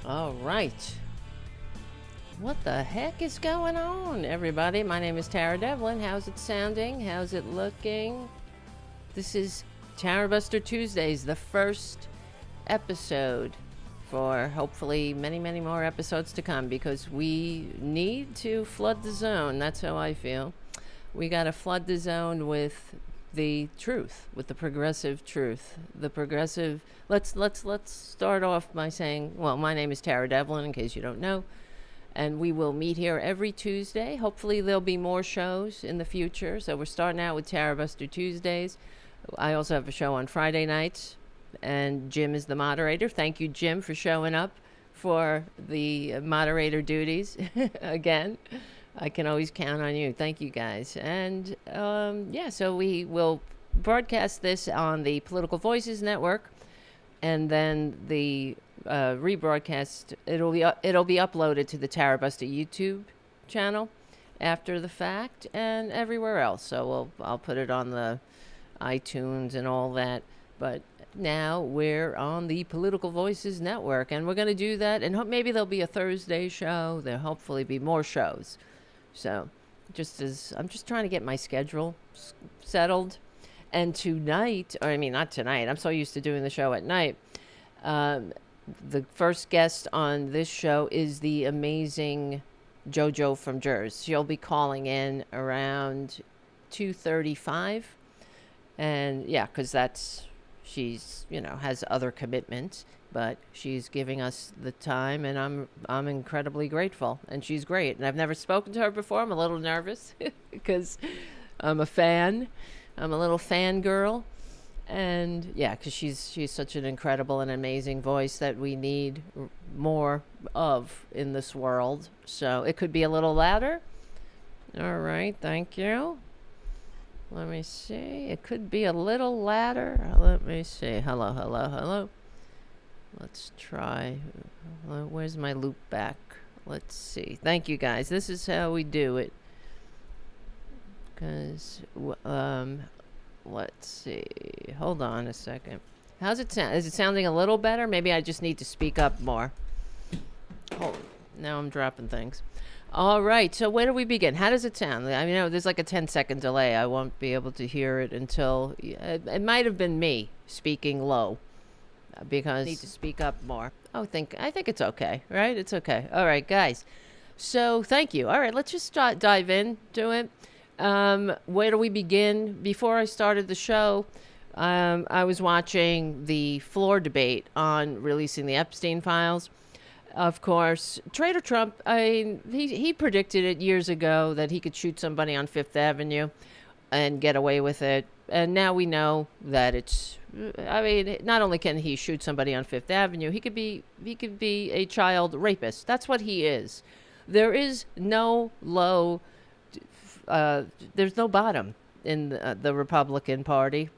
All right. What the heck is going on, everybody? My name is Tara Devlin. How's it sounding? How's it looking? This is Tarabuster Tuesdays, the first episode for hopefully many, many more episodes to come because we need to flood the zone. That's how I feel. We got to flood the zone with the truth, with the progressive truth. The progressive. Let's start off by saying, well, my name is Tara Devlin, in case you don't know, and we will meet here every Tuesday. Hopefully, there'll be more shows in the future. So we're starting out with Tarabuster Tuesdays. I also have a show on Friday nights, and Jim is the moderator. Thank you, Jim, for showing up for the moderator duties again. I can always count on you. Thank you, guys. And so we will broadcast this on the Political Voices Network, and then the rebroadcast. It'll be uploaded to the Tarabuster YouTube channel after the fact, and everywhere else. So I'll put it on the iTunes and all that. But now we're on the Political Voices Network, and we're going to do that. And maybe there'll be a Thursday show. There'll hopefully be more shows. So I'm just trying to get my schedule settled. And tonight, or I mean, not tonight, I'm so used to doing the show at night. The first guest on this show is the amazing JoJo from Jerz. She'll be calling in around 2:35. And yeah, because she's, has other commitments. But she's giving us the time, and I'm incredibly grateful. And she's great. And I've never spoken to her before. I'm a little nervous because I'm a fan. I'm a little fangirl. And yeah, because she's such an incredible and amazing voice that we need more of in this world. So it could be a little louder. All right, thank you. Let me see. It could be a little louder. Let me see. Hello, hello, hello. Let's try. Where's my loop back? Let's see. Thank you, guys. This is how we do it. Because, let's see. Hold on a second. How's it sound? Is it sounding a little better? Maybe I just need to speak up more. Oh, now I'm dropping things. All right. So where do we begin? How does it sound? I mean, there's like a 10-second delay. I won't be able to hear it until... It might have been me speaking low. Because I need to speak up more. I think it's okay, right? It's okay. All right, guys. So thank you. All right, let's just dive into it. Where do we begin? Before I started the show, I was watching the floor debate on releasing the Epstein files. Of course, Trader Trump, he predicted it years ago that he could shoot somebody on Fifth Avenue and get away with it. And now we know that not only can he shoot somebody on Fifth Avenue, he could be a child rapist. That's what he is. There is no low, there's no bottom in the Republican Party.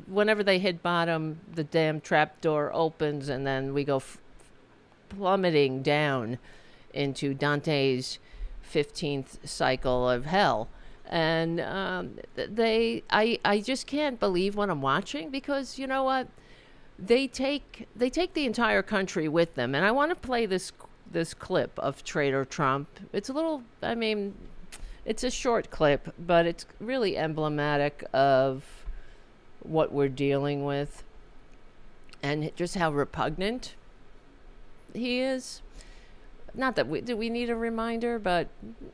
Whenever they hit bottom, the damn trap door opens, and then we go plummeting down into Dante's 15th cycle of hell. And I just can't believe what I'm watching, because you know what, they take the entire country with them. And I want to play this clip of Trader Trump. It's it's a short clip, but it's really emblematic of what we're dealing with and just how repugnant he is. Not that do we need a reminder, but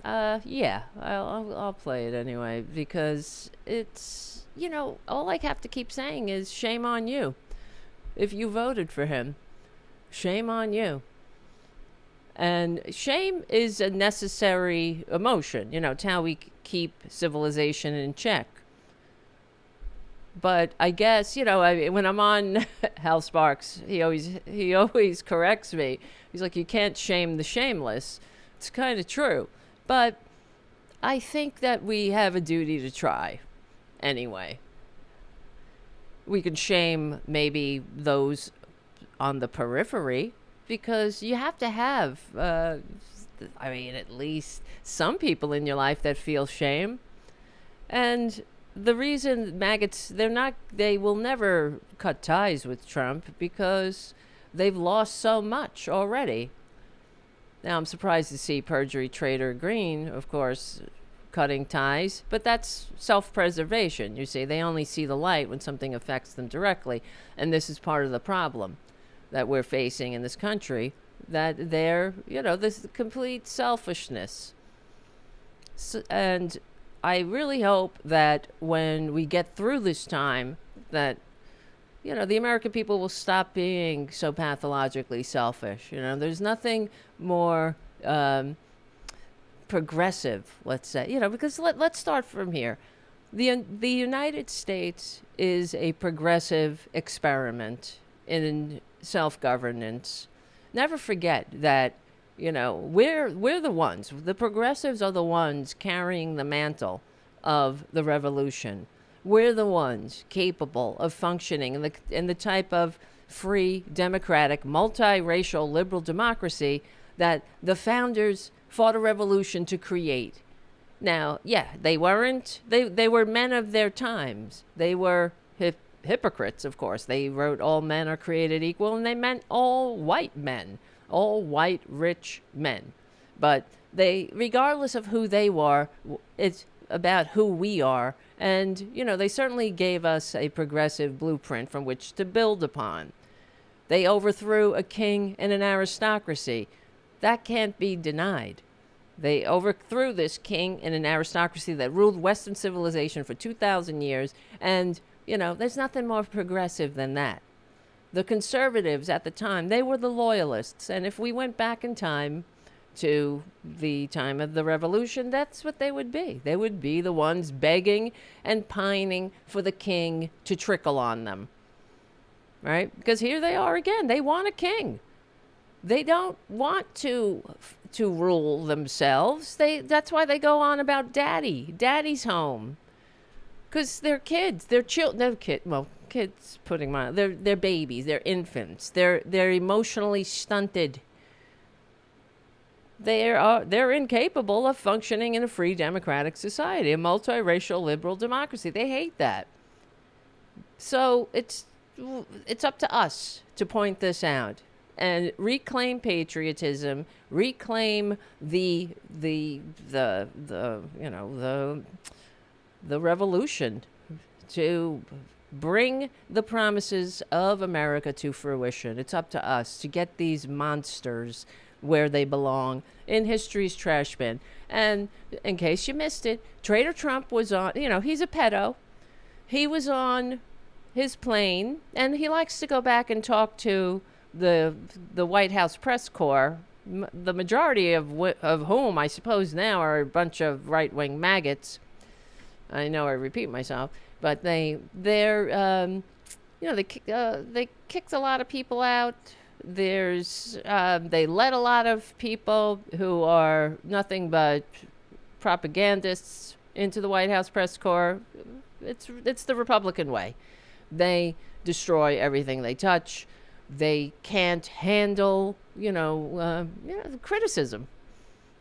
yeah, I'll play it anyway, because it's, all I have to keep saying is shame on you. If you voted for him, shame on you. And shame is a necessary emotion. It's how we keep civilization in check. But I guess, when I'm on Hal Sparks, he always corrects me. He's like, you can't shame the shameless. It's kind of true. But I think that we have a duty to try anyway. We can shame maybe those on the periphery, because you have to have, at least some people in your life that feel shame. And the reason maggots, they will never cut ties with Trump, because they've lost so much already. Now, I'm surprised to see perjury traitor Green, of course, cutting ties, but that's self-preservation. You see, they only see the light when something affects them directly, and this is part of the problem that we're facing in this country, that they're, this complete selfishness. So, and I really hope that when we get through this time, that the American people will stop being so pathologically selfish. There's nothing more progressive, let's say, because let's start from here. The United States is a progressive experiment in self-governance. Never forget that, we're the ones. The progressives are the ones carrying the mantle of the revolution. We're the ones capable of functioning in the type of free, democratic, multiracial, liberal democracy that the founders fought a revolution to create. Now, yeah, they were men of their times. They were hypocrites, of course. They wrote all men are created equal, and they meant all white men, all white, rich men. But regardless of who they were, it's about who we are. And, they certainly gave us a progressive blueprint from which to build upon. They overthrew a king and an aristocracy. That can't be denied. They overthrew this king and an aristocracy that ruled Western civilization for 2,000 years. And, there's nothing more progressive than that. The conservatives at the time, they were the loyalists. And if we went back in time to the time of the revolution, that's what they would be. They would be the ones begging and pining for the king to trickle on them. Right? Because here they are again. They want a king. They don't want to rule themselves. That's why they go on about daddy's home. Because they're kids. They're children. Kids putting my they're babies. They're infants. They're emotionally stunted. They're incapable of functioning in a free democratic society, a multiracial liberal democracy. They hate that. So it's up to us to point this out and reclaim patriotism, reclaim the revolution, to bring the promises of America to fruition. It's up to us to get these monsters where they belong in history's trash bin. And in case you missed it, Trader Trump was on, he's a pedo. He was on his plane, and he likes to go back and talk to the White House press corps, the majority of whom I suppose now are a bunch of right-wing maggots. I know I repeat myself, but they kicked a lot of people out. They let a lot of people who are nothing but propagandists into the White House press corps. It's the Republican way. They destroy everything they touch. They can't handle, criticism.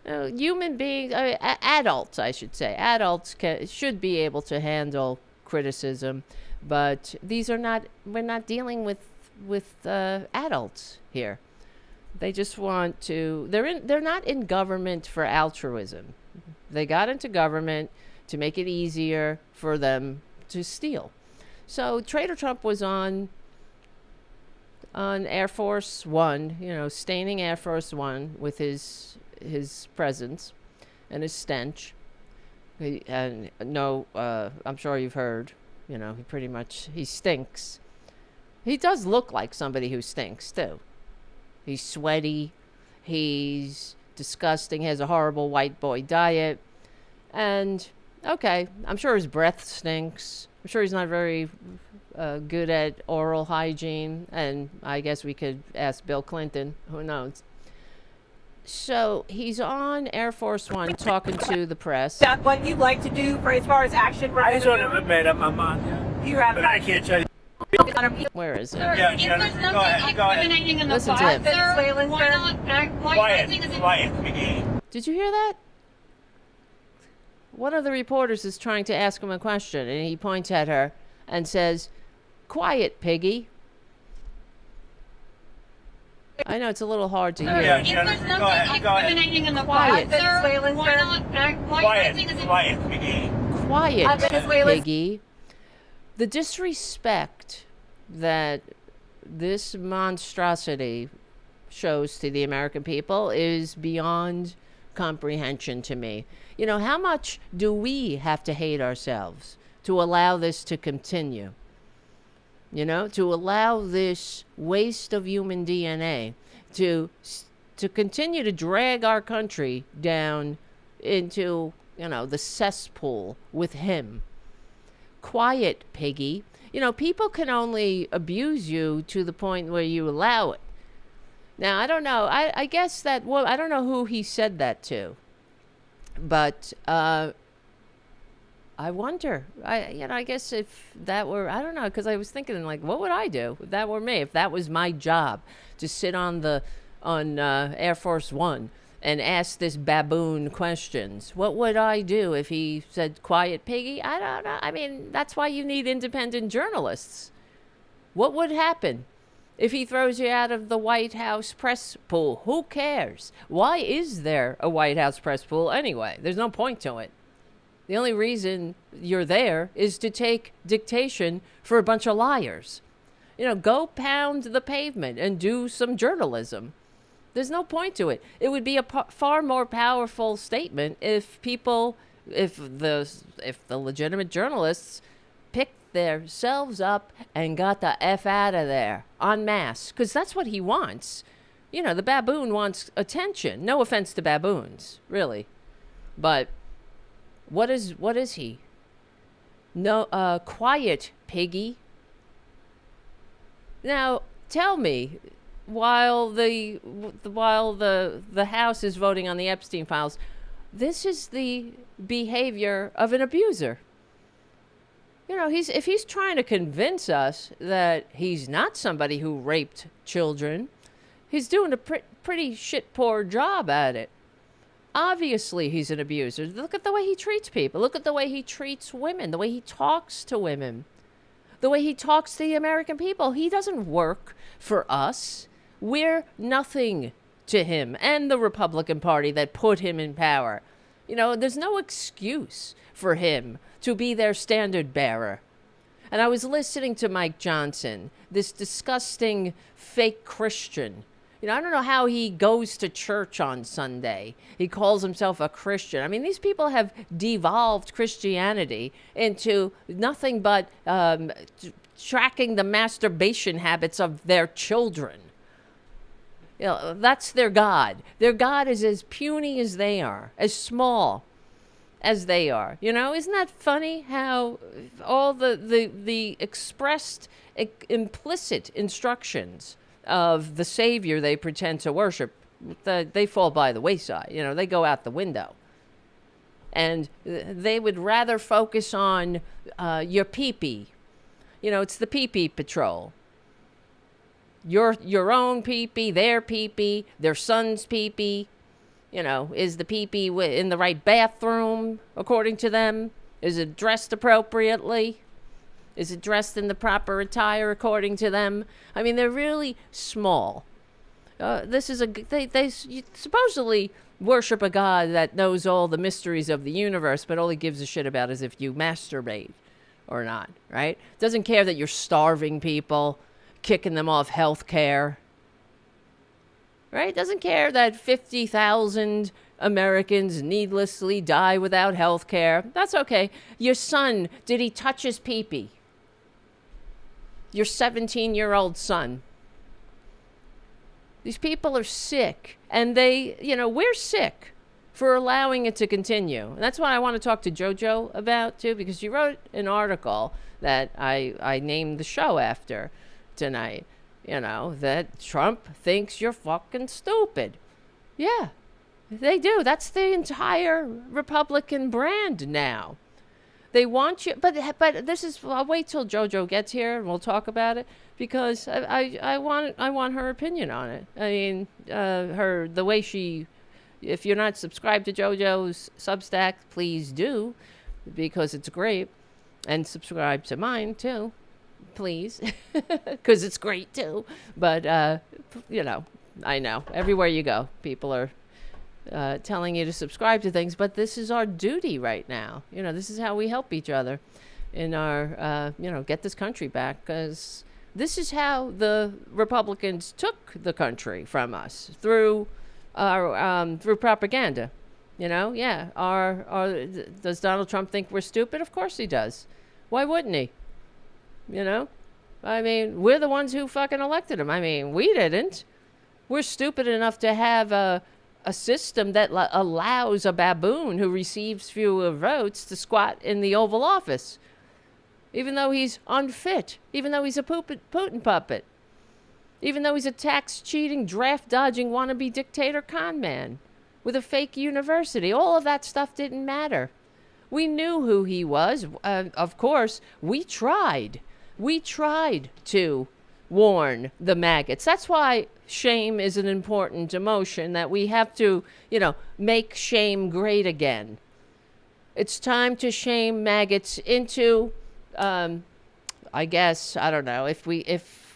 Human beings, adults, I should say, should be able to handle criticism, but we're not dealing with adults here. They just want to. They're not in government for altruism. They got into government to make it easier for them to steal. So Trader Trump was on Air Force One, staining Air Force One with his presence and his stench. I'm sure you've heard. He stinks. He does look like somebody who stinks too. He's sweaty. He's disgusting. He has a horrible white boy diet. And okay, I'm sure his breath stinks. I'm sure he's not very good at oral hygiene. And I guess we could ask Bill Clinton. Who knows? So he's on Air Force One talking to the press. Is that what you like to do for as far as action? I just want to made up my mind. You have, but I can't tell you. Where is it? Yeah, go ahead. Listen to him. Quiet. Did you hear that? One of the reporters is trying to ask him a question, and he points at her and says, "Quiet, piggy." I know it's a little hard to hear. Yeah, If Jenna, there's go nothing ahead, go ahead. incriminating in the Quiet. past, sir, Venezuelan, why sir. not? Why Quiet, is it quiet, McGee. Quiet, Venezuela's- Piggy. The disrespect that this monstrosity shows to the American people is beyond comprehension to me. You know, how much do we have to hate ourselves to allow this to continue? You know, to allow this waste of human DNA to continue to drag our country down into, you know, the cesspool with him. Quiet, Piggy. You know, people can only abuse you to the point where you allow it. Now, I don't know. I guess that, well, I don't know who he said that to. But I wonder. I guess if that were, I don't know, because I was thinking, like, what would I do if that were me? If that was my job, to sit on Air Force One and ask this baboon questions. What would I do if he said, quiet, Piggy? I don't know. I mean, that's why you need independent journalists. What would happen if he throws you out of the White House press pool? Who cares? Why is there a White House press pool anyway? There's no point to it. The only reason you're there is to take dictation for a bunch of liars. You know, go pound the pavement and do some journalism. There's no point to it. It would be a far more powerful statement if the legitimate journalists picked themselves up and got the F out of there en masse. Because that's what he wants. You know, the baboon wants attention. No offense to baboons, really. But what is he? No, quiet, Piggy. Now, tell me, while the House is voting on the Epstein files, this is the behavior of an abuser. You know, if he's trying to convince us that he's not somebody who raped children, he's doing a pretty shit poor job at it. Obviously, he's an abuser. Look at the way he treats people. Look at the way he treats women, the way he talks to women, the way he talks to the American people. He doesn't work for us. We're nothing to him and the Republican Party that put him in power. You know, there's no excuse for him to be their standard bearer. And I was listening to Mike Johnson, this disgusting fake Christian. You know, I don't know how he goes to church on Sunday. He calls himself a Christian. I mean, these people have devolved Christianity into nothing but tracking the masturbation habits of their children. You know, that's their God. Their God is as puny as they are, as small as they are. You know, isn't that funny how all the expressed implicit instructions of the Savior they pretend to worship, they fall by the wayside. You know, they go out the window. And they would rather focus on your pee-pee. You know, it's the pee-pee patrol. Your own pee-pee, their pee-pee, their son's pee-pee. You know, is the pee-pee in the right bathroom, according to them? Is it dressed appropriately? Is it dressed in the proper attire, according to them? I mean, they're really small. They supposedly worship a God that knows all the mysteries of the universe, but all he gives a shit about is if you masturbate or not, right? Doesn't care that you're starving people, kicking them off health care, right? Doesn't care that 50,000 Americans needlessly die without health care. That's okay. Your son, did he touch his pee-pee? Your 17-year-old son. These people are sick, and we're sick for allowing it to continue. And that's what I want to talk to JoJo about, too, because she wrote an article that I named the show after tonight. You know, that Trump thinks you're fucking stupid. Yeah, they do. That's the entire Republican brand now. They want you, but this is. I'll wait till JoJo gets here and we'll talk about it, because I want her opinion on it. I mean, the way she. If you're not subscribed to JoJo's Substack, please do, because it's great, and subscribe to mine too, please, because it's great too. But I know. Everywhere you go, people are telling you to subscribe to things, but this is our duty right now. This is how we help each other in our, get this country back, because this is how the Republicans took the country from us, through through propaganda. Does Donald Trump think we're stupid? Of course he does. Why wouldn't he? I mean, we're the ones who fucking elected him. I mean, we didn't. We're stupid enough to have a system that allows a baboon who receives fewer votes to squat in the Oval Office, even though he's unfit, even though he's a Putin puppet, even though he's a tax-cheating, draft-dodging, wannabe dictator con man with a fake university. All of that stuff didn't matter. We knew who he was. Of course, we tried. We tried to warn the maggots. That's why shame is an important emotion, that we have to, make shame great again. It's time to shame maggots into, I guess, I don't know, if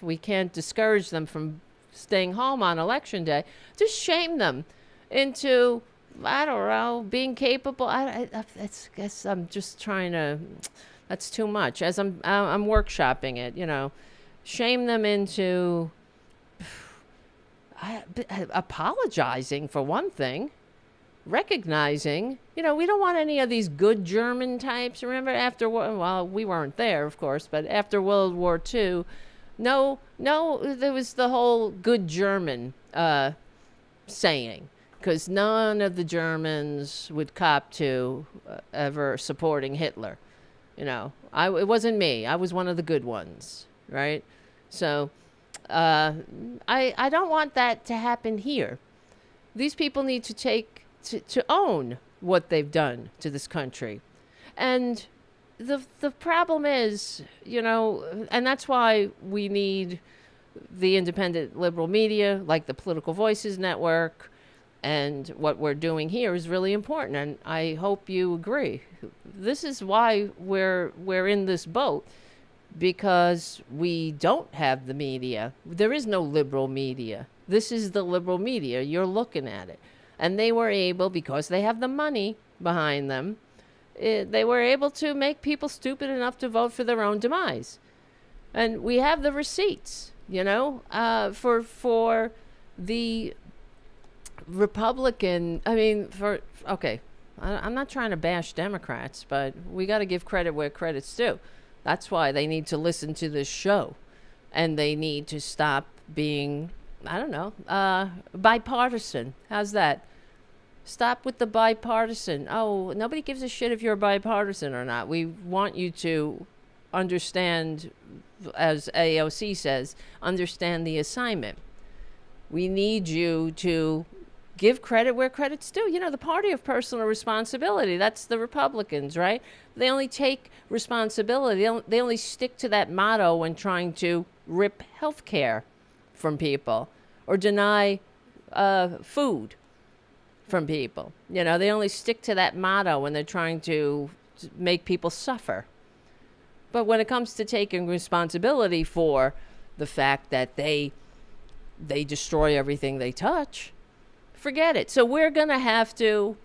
we can't discourage them from staying home on election day, just shame them into, I don't know, being capable. I guess I'm just trying to, that's too much. As I'm workshopping it, shame them into apologizing, for one thing, recognizing, we don't want any of these good German types. Remember we weren't there, of course, but after World War II, no, there was the whole good German saying, because none of the Germans would cop to ever supporting Hitler. It wasn't me. I was one of the good ones, right? So I don't want that to happen here. These people need to own what they've done to this country. And the problem is, and that's why we need the independent liberal media, like the Political Voices Network, and what we're doing here is really important. And I hope you agree. This is why we're in this boat, because we don't have the media. There is no liberal media. This is the liberal media. You're looking at it. And they were able, because they have the money behind them, they were able to make people stupid enough to vote for their own demise. And we have the receipts, for the Republican, I'm not trying to bash Democrats, but we got to give credit where credit's due. That's why they need to listen to this show, and they need to stop being, bipartisan. How's that? Stop with the bipartisan. Oh, nobody gives a shit if you're bipartisan or not. We want you to understand, as AOC says, understand the assignment. We need you to give credit where credit's due. The party of personal responsibility, that's the Republicans, right? They only take responsibility. They only stick to that motto when trying to rip health care from people or deny food from people. They only stick to that motto when they're trying to make people suffer. But when it comes to taking responsibility for the fact that they destroy everything they touch, forget it. So we're going to have to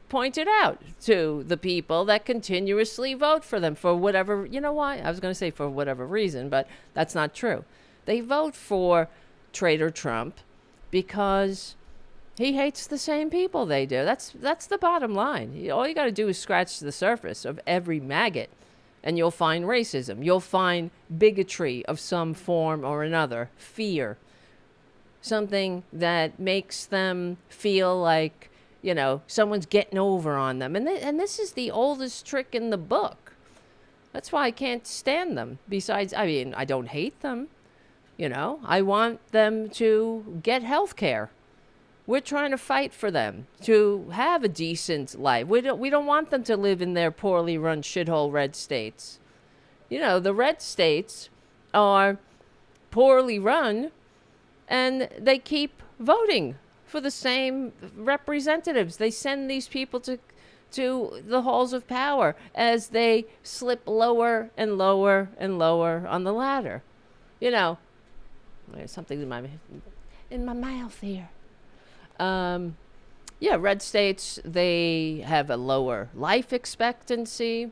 point it out to the people that continuously vote for them for whatever, why? I was going to say for whatever reason, but that's not true. They vote for Traitor Trump because he hates the same people they do. That's the bottom line. All you got to do is scratch the surface of every maggot, and you'll find racism. You'll find bigotry of some form or another, fear, something that makes them feel like, someone's getting over on them. And this is the oldest trick in the book. That's why I can't stand them. Besides, I don't hate them. I want them to get health care. We're trying to fight for them to have a decent life. We don't want them to live in their poorly run shithole red states. The red states are poorly run, and they keep voting for the same representatives. They send these people to the halls of power as they slip lower and lower and lower on the ladder. There's something in my in my mouth here. Yeah, red states, they have a lower life expectancy.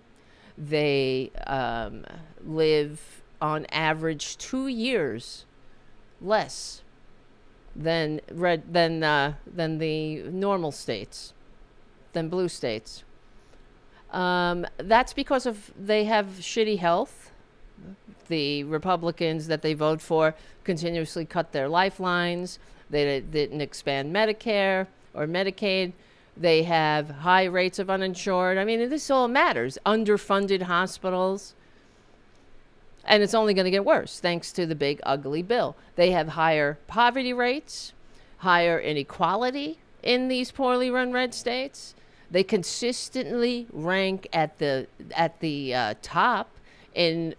They live on average 2 years less than the normal states, than blue states. That's because of they have shitty health. The Republicans that they vote for continuously cut their lifelines. They didn't expand Medicare or Medicaid. They have high rates of uninsured. I mean, this all matters. Underfunded hospitals. And it's only going to get worse thanks to the big ugly bill. They have higher poverty rates, higher inequality in these poorly run red states. They consistently rank at the top in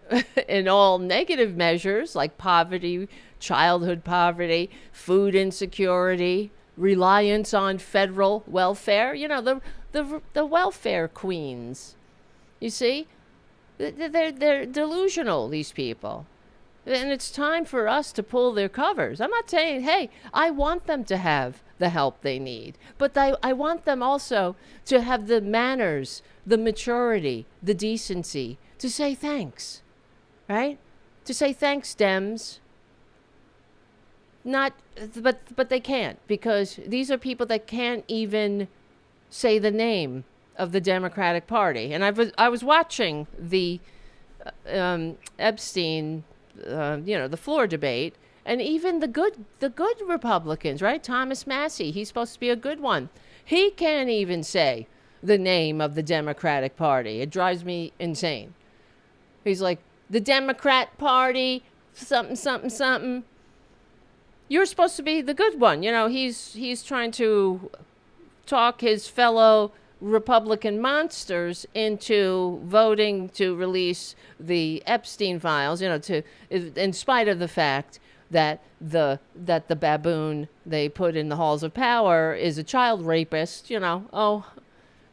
in all negative measures like poverty, childhood poverty, food insecurity, reliance on federal welfare. You know, the welfare queens. You see, they're delusional, these people. And it's time for us to pull their covers. I'm not saying, hey, I want them to have the help they need, but I want them also to have the manners, the maturity, the decency to say thanks, right? To say thanks, Dems. But they can't, because these are people that can't even say the name of the Democratic Party. And I was watching the Epstein, the floor debate, and even the good Republicans, right? Thomas Massey, he's supposed to be a good one. He can't even say the name of the Democratic Party. It drives me insane. He's like, the Democrat Party, something, something, something. You're supposed to be the good one. You know, he's trying to talk his fellow Republican monsters into voting to release the Epstein files, in spite of the fact that the baboon they put in the halls of power is a child rapist.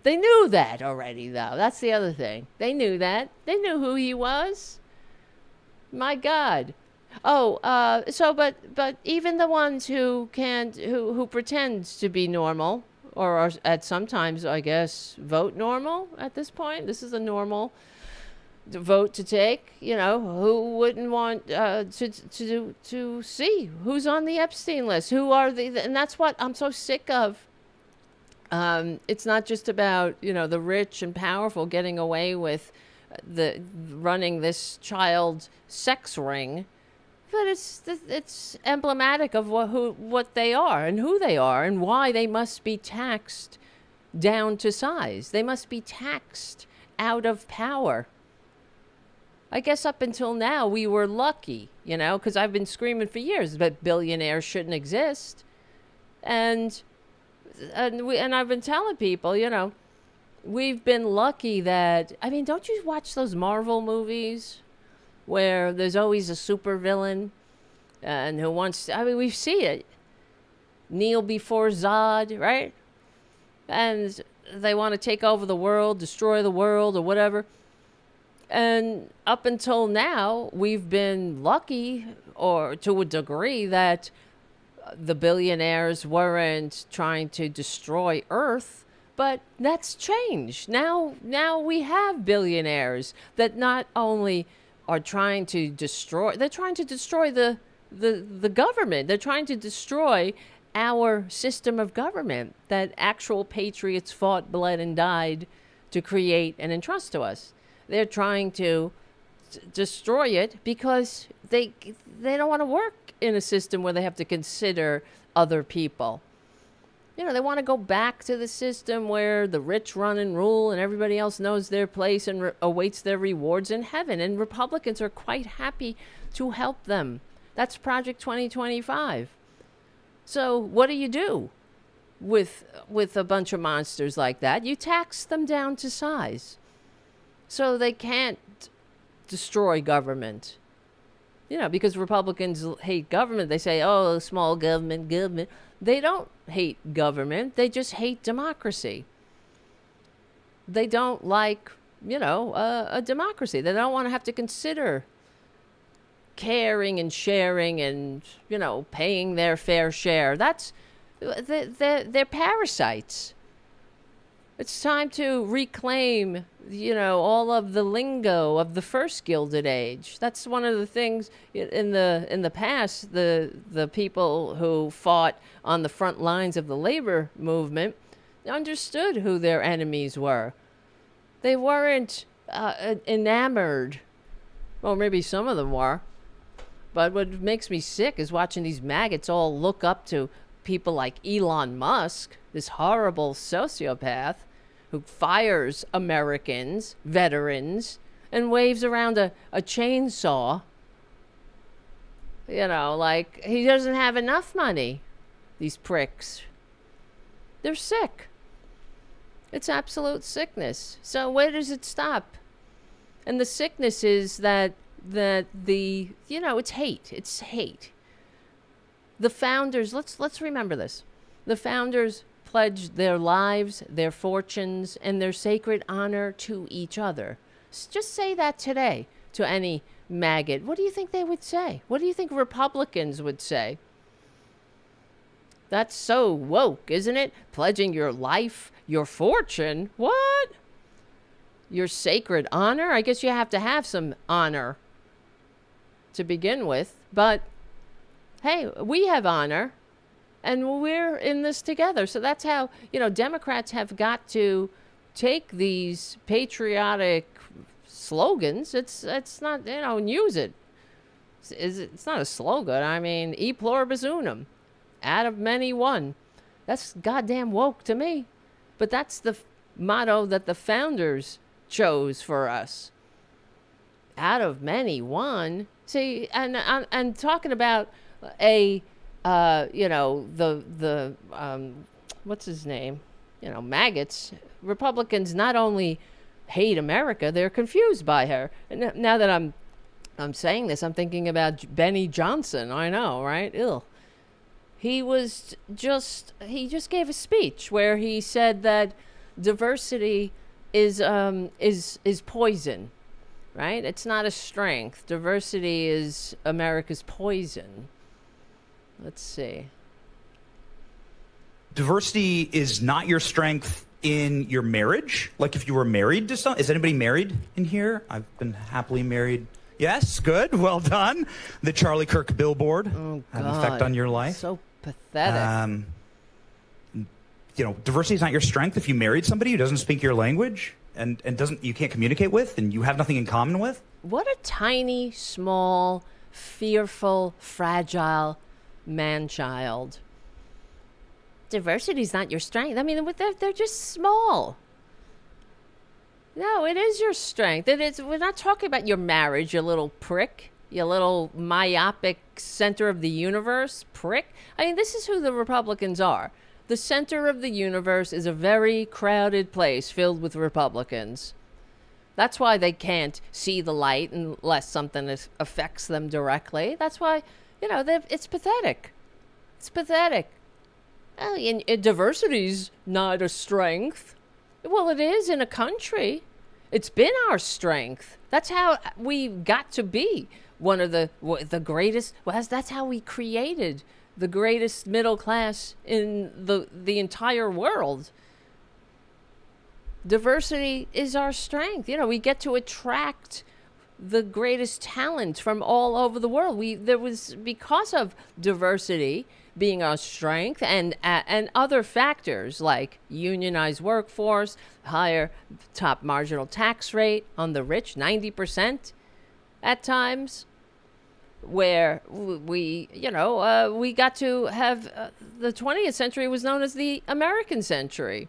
They knew that already, though. That's the other thing. They knew that. They knew who he was. My God. But even the ones who pretend to be normal, or are at sometimes, I guess, vote normal at this point. This is a normal vote to take. Who wouldn't want to see who's on the Epstein list? Who are and that's what I'm so sick of. It's not just about, the rich and powerful getting away with running this child sex ring, but it's emblematic of what they are and who they are and why they must be taxed down to size. They must be taxed out of power. I guess up until now we were lucky, because I've been screaming for years that billionaires shouldn't exist, and I've been telling people, we've been lucky that, don't you watch those Marvel movies where there's always a supervillain and who wants to, we see it. Kneel before Zod, right? And they want to take over the world, destroy the world or whatever. And up until now, we've been lucky, or to a degree, that the billionaires weren't trying to destroy Earth, but that's changed. Now we have billionaires that not only are trying to destroy, they're trying to destroy the government. They're trying to destroy our system of government that actual patriots fought, bled, and died to create and entrust to us. They're trying to destroy it because they don't want to work in a system where they have to consider other people. They want to go back to the system where the rich run and rule and everybody else knows their place and awaits their rewards in heaven. And Republicans are quite happy to help them. That's Project 2025. So what do you do with a bunch of monsters like that? You tax them down to size so they can't destroy government. Because Republicans hate government. They say, oh, small government. They don't hate government. They just hate democracy. They don't like, a democracy. They don't want to have to consider caring and sharing and, paying their fair share. They're parasites. It's time to reclaim, all of the lingo of the first Gilded Age. That's one of the things in the past, the people who fought on the front lines of the labor movement understood who their enemies were. They weren't enamored. Well, maybe some of them were. But what makes me sick is watching these maggots all look up to people like Elon Musk, this horrible sociopath who fires Americans, veterans, and waves around a chainsaw. Like he doesn't have enough money. These pricks. They're sick. It's absolute sickness. So where does it stop? And the sickness is that it's hate. It's hate. The founders, let's remember this. The founders pledged their lives, their fortunes, and their sacred honor to each other. Just say that today to any maggot. What do you think they would say? What do you think Republicans would say? That's so woke, isn't it? Pledging your life, your fortune. What? Your sacred honor? I guess you have to have some honor to begin with. But hey, we have honor. And we're in this together. So that's how, Democrats have got to take these patriotic slogans. It's not, and use it. It's not a slogan. I mean, e pluribus unum. Out of many, one. That's goddamn woke to me. But that's the motto that the founders chose for us. Out of many, one. See, and talking about what's his name? Maggots. Republicans not only hate America, they're confused by her. And now that I'm saying this, I'm thinking about Benny Johnson. I know, right? Ew. He just gave a speech where he said that diversity is poison, right? It's not a strength. Diversity is America's poison. Let's see. Diversity is not your strength in your marriage? Like if you were married to someone? Is anybody married in here? I've been happily married. Yes, good. Well done. The Charlie Kirk billboard had an effect on your life. So pathetic. Diversity is not your strength if you married somebody who doesn't speak your language and you can't communicate with and you have nothing in common with. What a tiny, small, fearful, fragile man-child. Diversity's not your strength. I mean, they're just small. No, it is your strength. We're not talking about your marriage, you little prick. You little myopic center of the universe prick. I mean, this is who the Republicans are. The center of the universe is a very crowded place filled with Republicans. That's why they can't see the light unless something affects them directly. That's why, it's pathetic. It's pathetic. Oh, and diversity's not a strength. Well, it is in a country. It's been our strength. That's how we got to be one of the greatest. Well, that's how we created the greatest middle class in the entire world. Diversity is our strength. We get to attract the greatest talent from all over the world. There was, because of diversity being our strength and other factors like unionized workforce, higher top marginal tax rate on the rich, 90% at times, where we got to have the 20th century was known as the American century.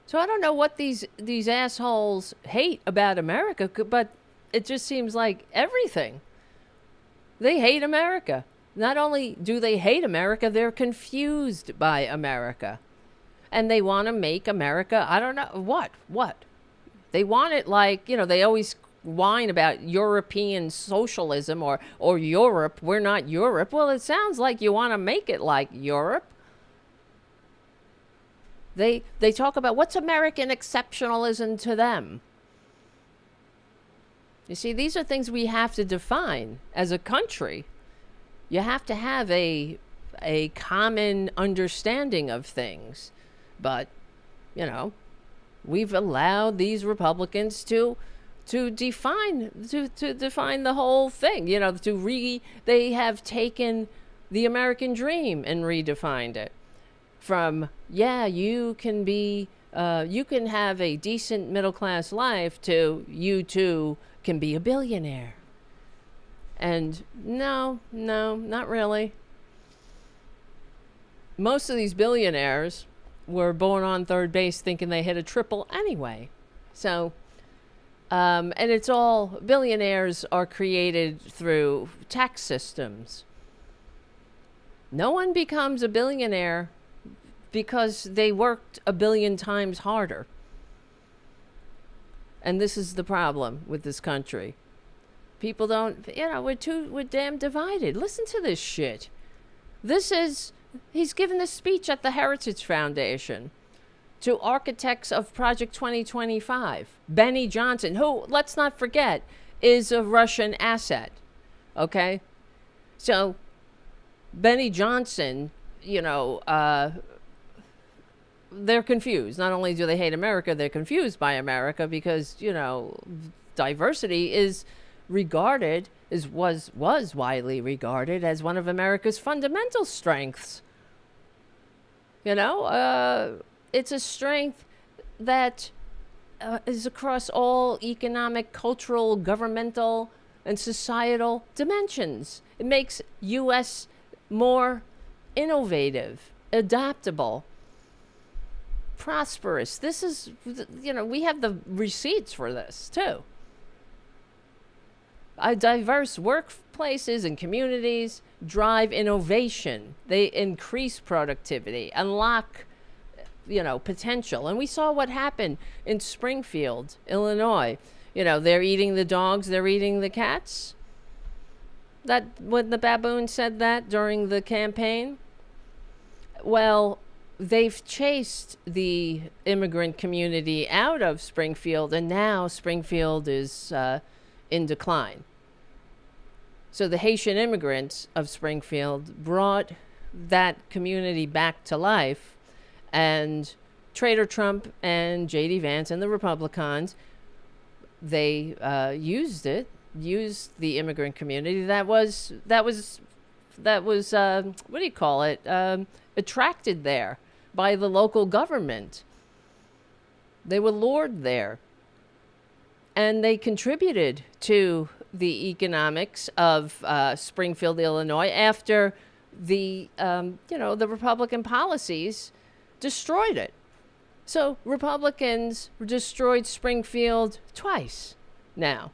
So I don't know what these assholes hate about America, but it just seems like everything. They hate America. Not only do they hate America, they're confused by America. And they want to make America, I don't know, what? They want it like, they always whine about European socialism or Europe. We're not Europe. Well, it sounds like you want to make it like Europe. They talk about what's American exceptionalism to them. You see, these are things we have to define as a country. You have to have a common understanding of things. But, you know, we've allowed these Republicans to define the whole thing. You know, they have taken the American dream and redefined it. From, yeah, you can have a decent middle class life, to you too can be a billionaire. And no, not really. Most of these billionaires were born on third base thinking they hit a triple anyway. So, and it's all, billionaires are created through tax systems. No one becomes a billionaire because they worked a billion times harder. And this is the problem with this country. People don't, we're damn divided. Listen to this shit. He's given this speech at the Heritage Foundation to architects of Project 2025. Benny Johnson, who, let's not forget, is a Russian asset. Okay? So, Benny Johnson, they're confused. Not only do they hate America, they're confused by America because, diversity is regarded, was widely regarded as one of America's fundamental strengths. It's a strength that is across all economic, cultural, governmental, and societal dimensions. It makes U.S. more innovative, adaptable, prosperous. This is, we have the receipts for this, too. Diverse workplaces and communities drive innovation. They increase productivity, unlock, potential. And we saw what happened in Springfield, Illinois. They're eating the dogs, they're eating the cats. That when the baboon said that during the campaign. Well, they've chased the immigrant community out of Springfield, and now Springfield is in decline. So the Haitian immigrants of Springfield brought that community back to life, and Trader Trump and J.D. Vance and the Republicans, they used the immigrant community that was what do you call it, attracted there by the local government. They were lured there, and they contributed to the economics of Springfield, Illinois, after the Republican policies destroyed it. So Republicans destroyed Springfield twice now.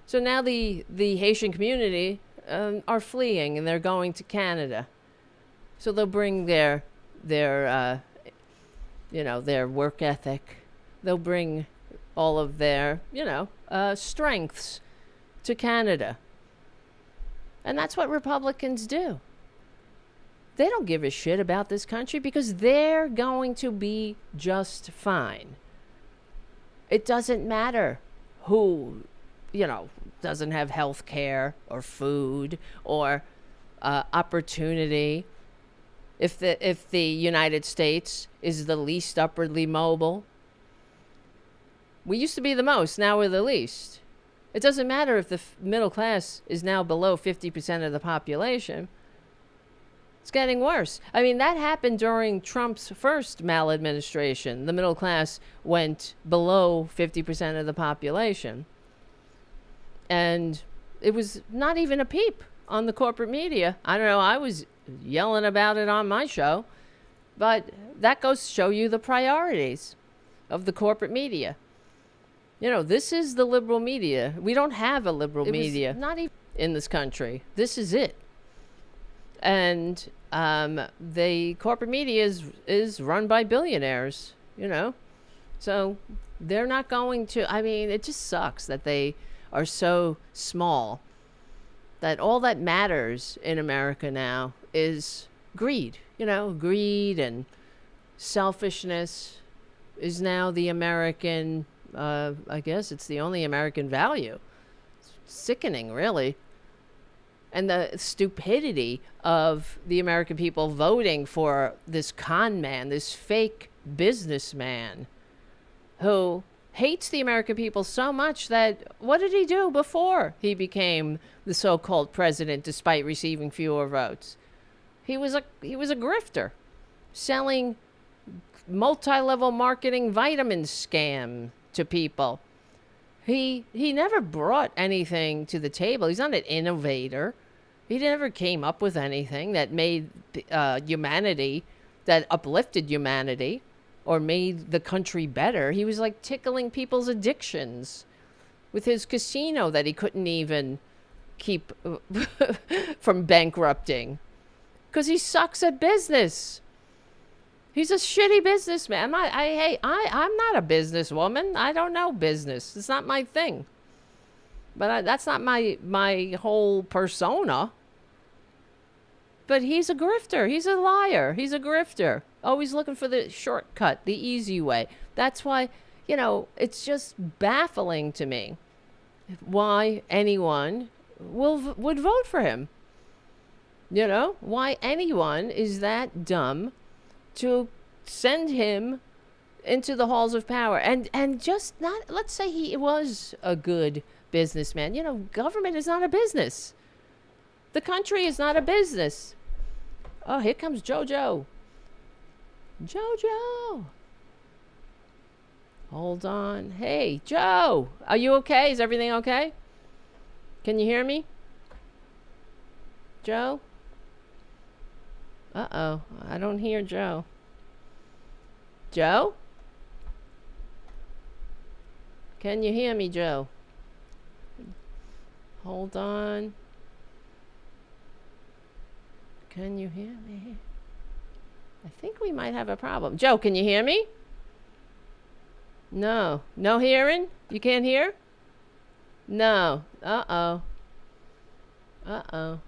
So now the Haitian community are fleeing, and they're going to Canada. So they'll bring their work ethic. They'll bring all of their, strengths to Canada. And that's what Republicans do. They don't give a shit about this country because they're going to be just fine. It doesn't matter who, doesn't have health care or food or opportunity. If the United States is the least upwardly mobile. We used to be the most, now we're the least. It doesn't matter if the middle class is now below 50% of the population. It's getting worse. I mean, that happened during Trump's first maladministration. The middle class went below 50% of the population. And it was not even a peep on the corporate media. I don't know, I was yelling about it on my show. But that goes to show you the priorities of the corporate media. This is the liberal media. We don't have a liberal media, not even in this country. This is it. And the corporate media is run by billionaires, So they're not going to, it just sucks that they are so small, that all that matters in America now is greed. Greed and selfishness is now the American, I guess it's the only American value. sickening, really. And the stupidity of the American people voting for this con man, this fake businessman who hates the American people so much that what did he do before he became the so-called president despite receiving fewer votes? He was a grifter selling multi-level marketing vitamin scam to people. He never brought anything to the table. He's not an innovator. He never came up with anything that made humanity, that uplifted humanity or made the country better. He was like tickling people's addictions with his casino that he couldn't even keep from bankrupting because he sucks at business. He's a shitty businessman. I'm not a businesswoman. I don't know business. It's not my thing. But that's not my whole persona. But he's a grifter. He's a liar. He's a grifter. Always looking for the shortcut, the easy way. That's why, it's just baffling to me why anyone would vote for him. Why anyone is that dumb to send him into the halls of power and just not, let's say he was a good businessman. Government is not a business. The country is not a business. Oh, here comes JoJo. JoJo. Hold on. Hey, Joe. Are you okay? Is everything okay? Can you hear me? Joe? Uh-oh. I don't hear Joe. Joe? Can you hear me, Joe? Hold on. Can you hear me? I think we might have a problem. Joe, can you hear me? No. No hearing? You can't hear? No. Uh-oh. Uh-oh.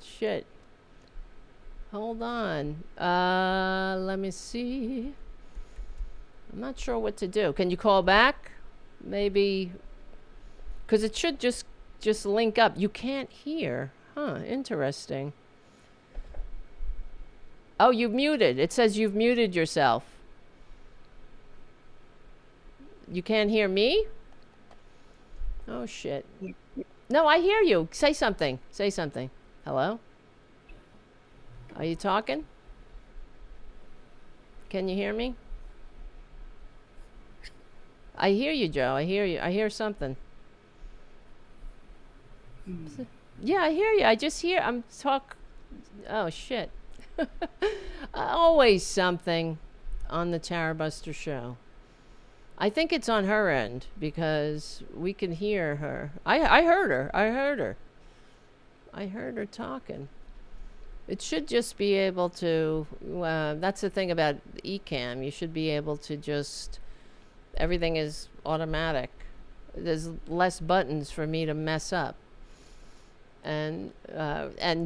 Shit. Hold on. Let me see. I'm not sure what to do. Can you call back? Maybe. Because it should just link up. You can't hear. Huh, interesting. Oh, you've muted. It says you've muted yourself. You can't hear me? Oh, shit. No, I hear you. Say something. Say something. Hello? Are you talking? Can you hear me? I hear you, Joe. I hear you. I hear something. Yeah, I hear you. I just hear. Oh, shit. Always something on the Tarabuster show. I think it's on her end because we can hear her. I heard her. I heard her talking. It should just be able to, that's the thing about eCam. You should be able to just, everything is automatic. There's less buttons for me to mess up. And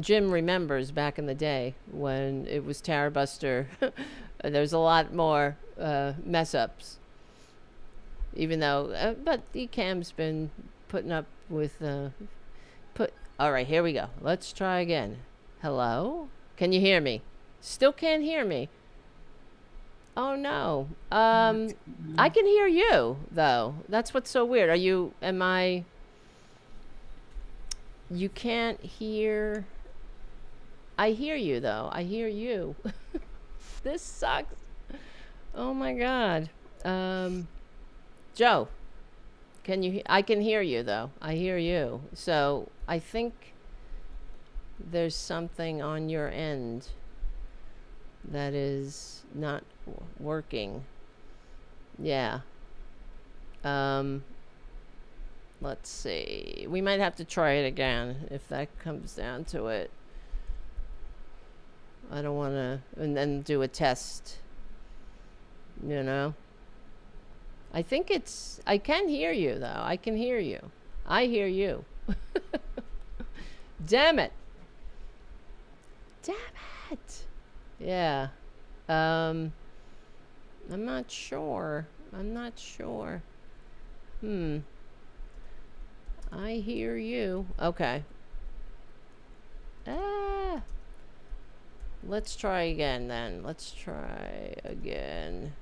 Jim remembers back in the day when it was Tarabuster, there's a lot more mess ups. Even though, but eCam's been putting up with, all right, here we go. Let's try again. Hello? Can you hear me? Still can't hear me. Oh no. I can hear you though. That's what's so weird. You can't hear. I hear you though. I hear you. This sucks. Oh my God. Joe, I can hear you though. I hear you. So I think there's something on your end that is not working. Yeah. Let's see. We might have to try it again if that comes down to it. I don't want to, and then do a test. I think I can hear you though. I can hear you. I hear you. Damn it. Damn it. Yeah. I'm not sure. I hear you. Okay. Let's try again then. Let's try again.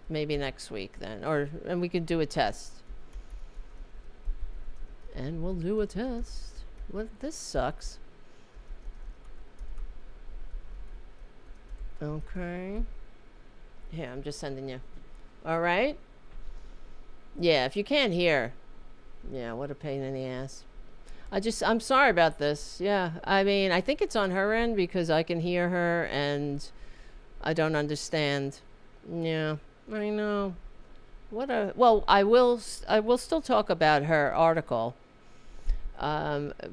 Maybe next week then. And we could do a test. And we'll do a test. What? This sucks. Okay. Here, I'm just sending you. All right? Yeah, if you can't hear. Yeah, what a pain in the ass. I'm sorry about this. Yeah, I mean, I think it's on her end because I can hear her and I don't understand. Yeah, I know. Well, I will still talk about her article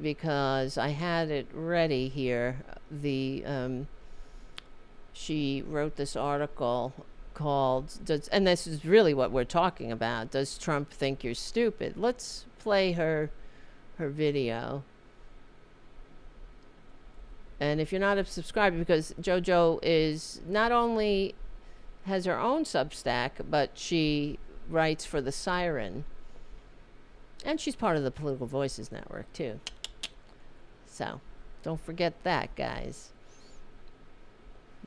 because I had it ready here. She wrote this article called, and this is really what we're talking about. Does Trump think you're stupid? Let's play her video. And if you're not a subscriber, because JoJo is not only has her own Substack, but she writes for the Siren. And she's part of the Political Voices Network, too. So, don't forget that, guys.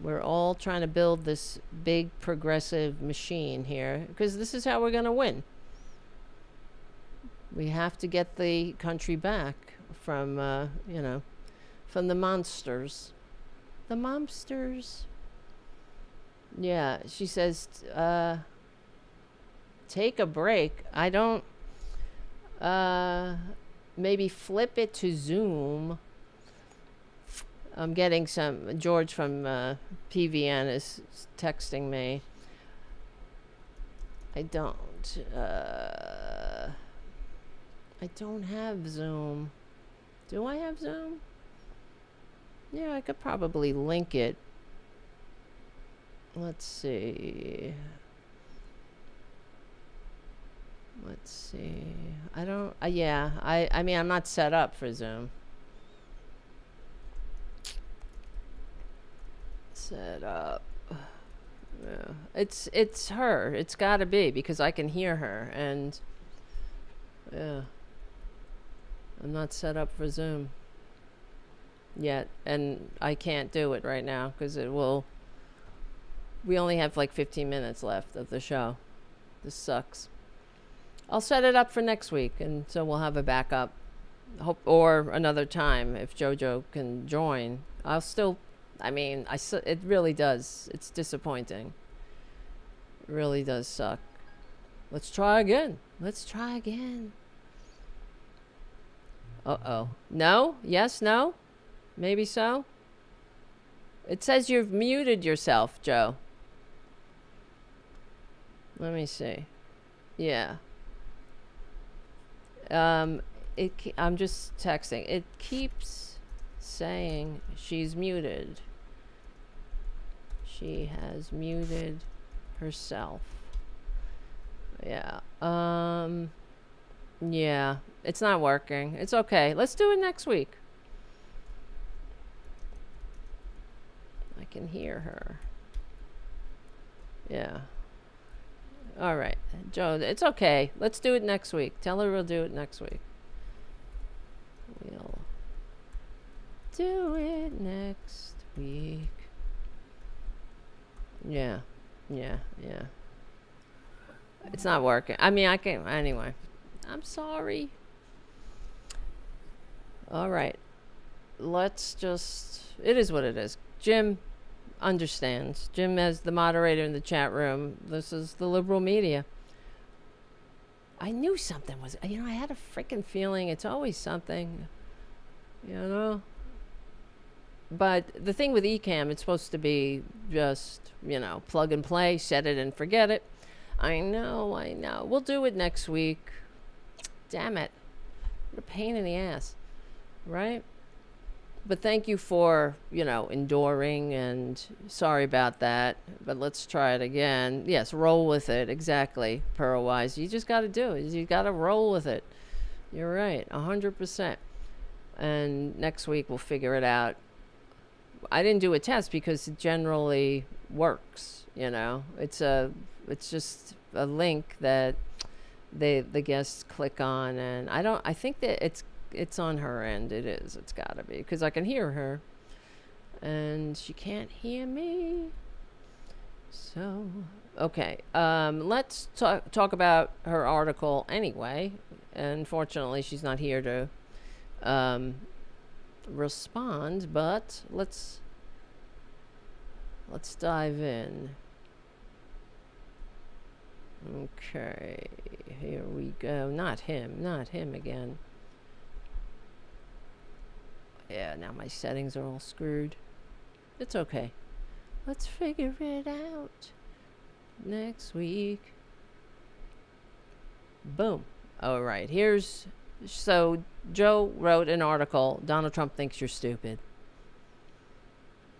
We're all trying to build this big progressive machine here, because this is how we're going to win. We have to get the country back from, from the monsters. The monsters. Yeah, she says, take a break. I don't, maybe flip it to Zoom. I'm getting George from PVN is texting me. I don't have Zoom. Do I have Zoom? Yeah, I could probably link it. Let's see. I don't, yeah, I mean, I'm not set up for Zoom. Set up. Yeah. It's her. It's gotta be, because I can hear her, and yeah. I'm not set up for Zoom yet, and I can't do it right now because we only have like 15 minutes left of the show. This sucks. I'll set it up for next week, and so we'll have a backup. Or another time if JoJo can join. I'll still, I mean, it really does. It's disappointing. It really does suck. Let's try again. Uh-oh. No? Yes? No? Maybe so? It says you've muted yourself, Joe. Let me see. Yeah. I'm just texting. It keeps saying she's muted. She has muted herself. Yeah. Yeah. It's not working. It's okay. Let's do it next week. I can hear her. Yeah. All right. Joe, it's okay. Let's do it next week. Tell her we'll do it next week. We'll do it next week. Yeah. It's not working. I mean, I can't. Anyway. I'm sorry. All right. Let's just... It is what it is. Jim understands. Jim, as the moderator in the chat room, this is the liberal media. I knew something was... I had a freaking feeling. It's always something. But the thing with eCam, it's supposed to be just, plug and play, set it and forget it. I know. We'll do it next week. Damn it. What a pain in the ass. Right? But thank you for, enduring, and sorry about that. But let's try it again. Yes, roll with it. Exactly. Pearl-wise. You just got to do it. You got to roll with it. You're right. 100%. And next week we'll figure it out. I didn't do a test because it generally works, It's just a link that the guests click on, and I think that it's on her end. It's gotta be, because I can hear her and she can't hear me. So okay, let's talk about her article anyway. Unfortunately, she's not here to respond, but let's dive in. Okay, here we go. Not him again. Yeah, now my settings are all screwed. It's okay. Let's figure it out next week. Boom. All right, so Joe wrote an article, Donald Trump thinks you're stupid.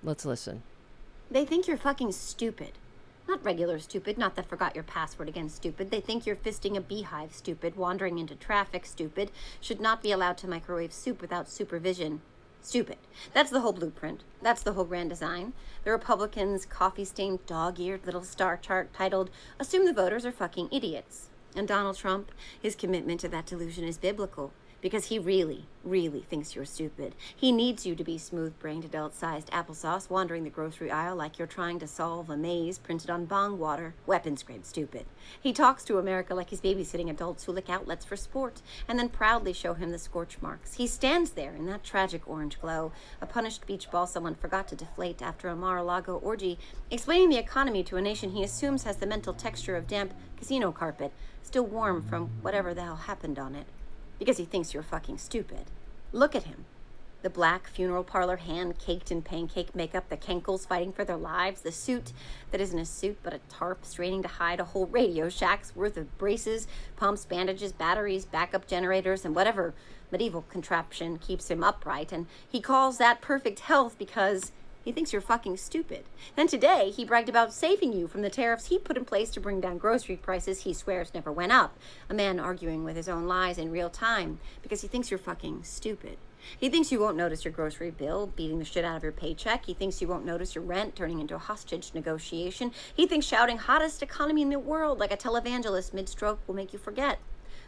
Let's listen. They think you're fucking stupid. Not regular stupid, not that forgot your password again stupid. They think you're fisting a beehive stupid, wandering into traffic stupid, should not be allowed to microwave soup without supervision stupid. That's the whole blueprint. That's the whole grand design. The Republicans' coffee-stained, dog-eared little star chart titled, "Assume the voters are fucking idiots." And Donald Trump, his commitment to that delusion is biblical. Because he really, really thinks you're stupid. He needs you to be smooth-brained, adult-sized applesauce wandering the grocery aisle like you're trying to solve a maze printed on bong water, weapons-grade stupid. He talks to America like he's babysitting adults who lick outlets for sport and then proudly show him the scorch marks. He stands there in that tragic orange glow, a punished beach ball someone forgot to deflate after a Mar-a-Lago orgy, explaining the economy to a nation he assumes has the mental texture of damp casino carpet, still warm from whatever the hell happened on it. Because he thinks you're fucking stupid. Look at him. The black funeral parlor hand caked in pancake makeup, the cankles fighting for their lives, the suit that isn't a suit but a tarp straining to hide a whole Radio Shack's worth of braces, pumps, bandages, batteries, backup generators, and whatever medieval contraption keeps him upright. And he calls that perfect health because he thinks you're fucking stupid. Then today, he bragged about saving you from the tariffs he put in place to bring down grocery prices he swears never went up. A man arguing with his own lies in real time because he thinks you're fucking stupid. He thinks you won't notice your grocery bill beating the shit out of your paycheck. He thinks you won't notice your rent turning into a hostage negotiation. He thinks shouting hottest economy in the world like a televangelist mid-stroke will make you forget.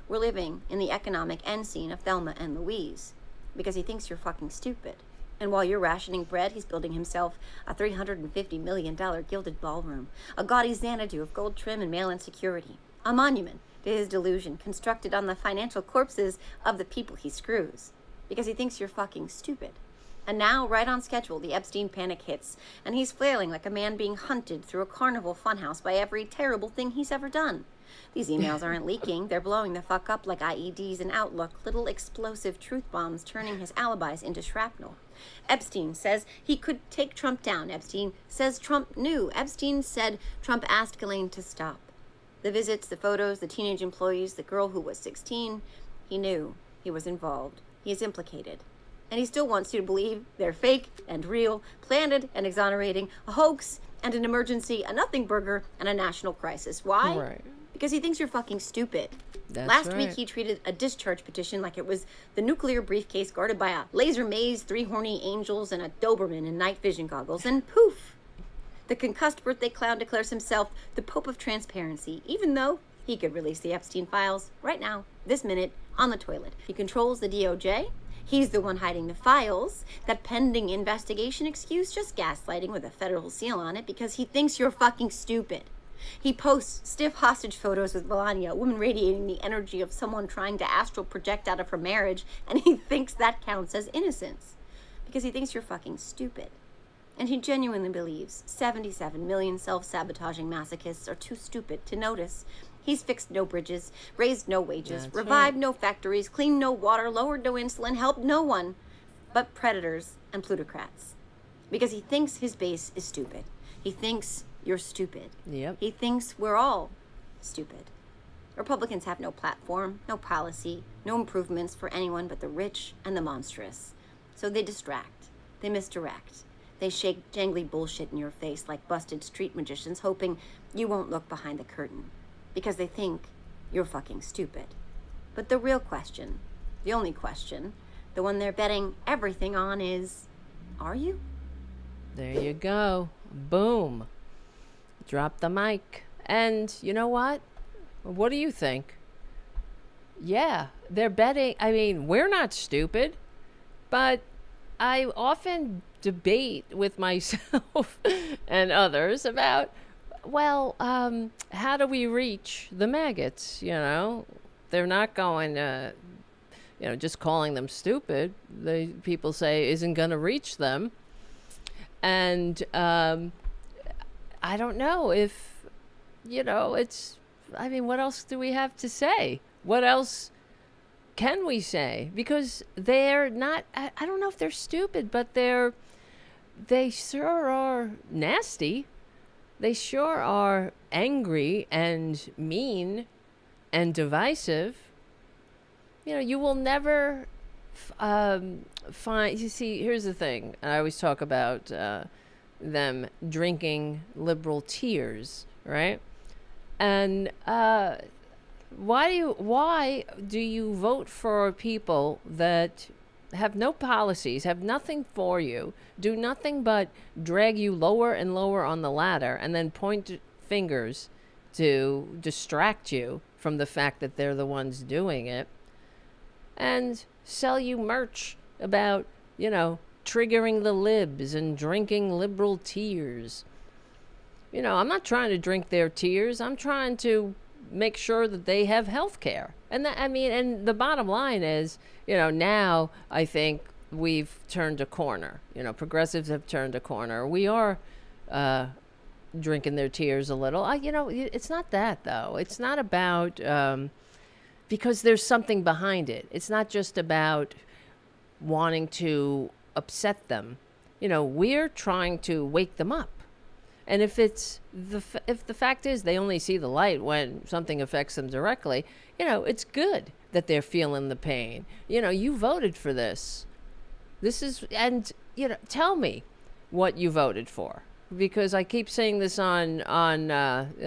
We're living in the economic end scene of Thelma and Louise because he thinks you're fucking stupid. And while you're rationing bread, he's building himself a $350 million gilded ballroom, a gaudy Xanadu of gold trim and mail-in security, a monument to his delusion constructed on the financial corpses of the people he screws, because he thinks you're fucking stupid. And now, right on schedule, the Epstein panic hits, and he's flailing like a man being hunted through a carnival funhouse by every terrible thing he's ever done. These emails aren't leaking. They're blowing the fuck up like IEDs in Outlook, little explosive truth bombs turning his alibis into shrapnel. Epstein says he could take Trump down. Epstein says Trump knew. Epstein said Trump asked Ghislaine to stop. The visits, the photos, the teenage employees, the girl who was 16, he knew he was involved. He is implicated. And he still wants you to believe they're fake and real, planted and exonerating, a hoax and an emergency, a nothing burger, and a national crisis. Why? Right. Because he thinks you're fucking stupid. That's Last right. week he treated a discharge petition like it was the nuclear briefcase guarded by a laser maze, 3 horny angels, and a Doberman in night vision goggles, and poof! The concussed birthday clown declares himself the Pope of Transparency, even though he could release the Epstein files right now, this minute, on the toilet. He controls the DOJ. He's the one hiding the files. That pending investigation excuse, just gaslighting with a federal seal on it because he thinks you're fucking stupid. He posts stiff hostage photos with Melania, a woman radiating the energy of someone trying to astral project out of her marriage, and he thinks that counts as innocence. Because he thinks you're fucking stupid. And he genuinely believes 77 million self-sabotaging masochists are too stupid to notice. He's fixed no bridges, raised no wages, That's revived right. no factories, cleaned no water, lowered no insulin, helped no one but predators and plutocrats. Because he thinks his base is stupid. He thinks you're stupid. Yep. He thinks we're all stupid. Republicans have no platform, no policy, no improvements for anyone but the rich and the monstrous. So they distract, they misdirect, they shake jangly bullshit in your face like busted street magicians, hoping you won't look behind the curtain, because they think you're fucking stupid. But the real question, the only question, the one they're betting everything on is, are you? There you go. Boom. Drop the mic. And you know what? What do you think? Yeah, they're betting. I mean, we're not stupid, but I often debate with myself and others about, well, how do we reach the maggots? You know, they're not going to, just calling them stupid. The people say isn't going to reach them. And I don't know if, it's, I mean, what else do we have to say? What else can we say? Because they're not, I don't know if they're stupid, but they sure are nasty. They sure are angry and mean and divisive. You will never find, you see, here's the thing. I always talk about them drinking liberal tears, right? And why do you vote for people that have no policies, have nothing for you, do nothing but drag you lower and lower on the ladder, and then point fingers to distract you from the fact that they're the ones doing it, and sell you merch about, triggering the libs and drinking liberal tears? I'm not trying to drink their tears. I'm trying to make sure that they have health care. And and the bottom line is, now I think we've turned a corner. Progressives have turned a corner. We are drinking their tears a little. It's not that, though. It's not about, because there's something behind it. It's not just about wanting to upset them. We're trying to wake them up. And if the fact is they only see the light when something affects them directly, it's good that they're feeling the pain. You voted for this. And tell me what you voted for, because I keep saying this on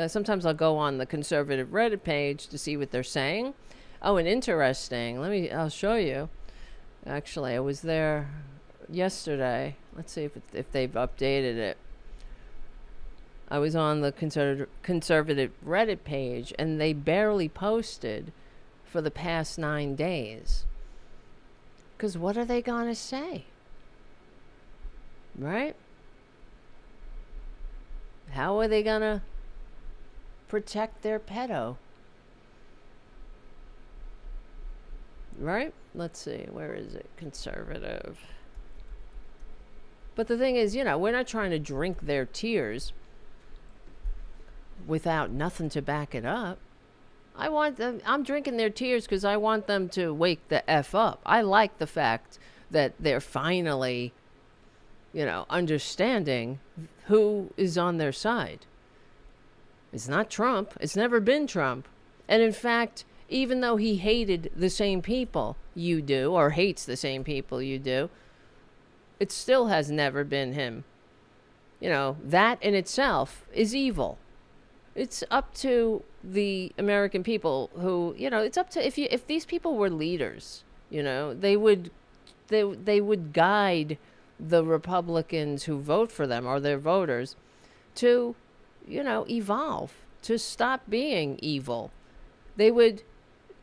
sometimes I'll go on the conservative Reddit page to see what they're saying. Oh, and interesting. I'll show you. Actually, I was there yesterday. Let's see if they've updated it. I was on the conservative Reddit page, and they barely posted for the past 9 days. Because what are they going to say? Right? How are they going to protect their pedo? Right? Let's see. Where is it? Conservative. But the thing is, we're not trying to drink their tears without nothing to back it up. I'm drinking their tears because I want them to wake the F up. I like the fact that they're finally, understanding who is on their side. It's not Trump. It's never been Trump. And in fact, even though he hated the same people you do, or hates the same people you do, it still has never been him. That in itself is evil. It's up to the American people who, it's up to, if these people were leaders, they would guide the Republicans who vote for them, or their voters, to, evolve, to stop being evil. They would